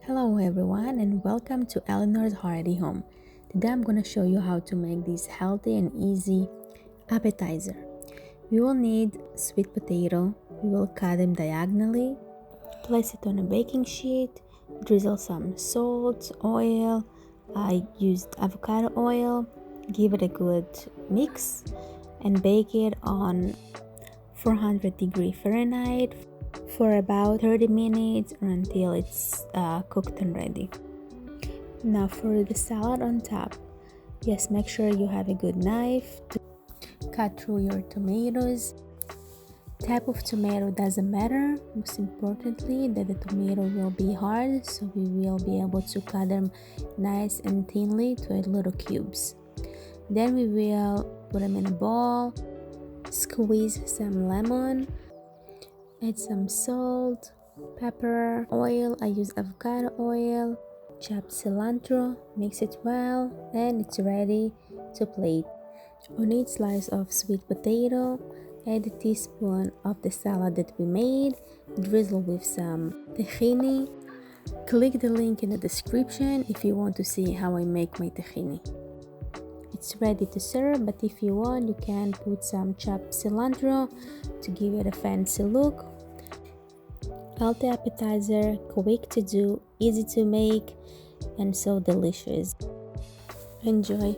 Hello everyone and welcome to Eleanor's Hearty Home. Today I'm going to show you how to make this healthy and easy appetizer. We will need sweet potato. We will cut them diagonally, place it on a baking sheet, drizzle some salt, oil. I used avocado oil, give it a good mix and bake it on 400 degree Fahrenheit for about 30 minutes or until it's cooked and ready. Now for the salad on top, yes, make sure you have a good knife to cut through your tomatoes. Type of tomato doesn't matter, most importantly that the tomato will be hard, so we will be able to cut them nice and thinly to little cubes. Then we will put them in a bowl, squeeze some lemon, add some salt, pepper, oil. I use avocado oil, chopped cilantro, mix it well, and it's ready to plate. On each slice of sweet potato, add a teaspoon of the salad that we made, drizzle with some tahini. Click the link in the description if you want to see how I make my tahini. It's ready to serve, but if you want, you can put some chopped cilantro to give it a fancy look. Healthy appetizer, quick to do, easy to make, and so delicious. Enjoy!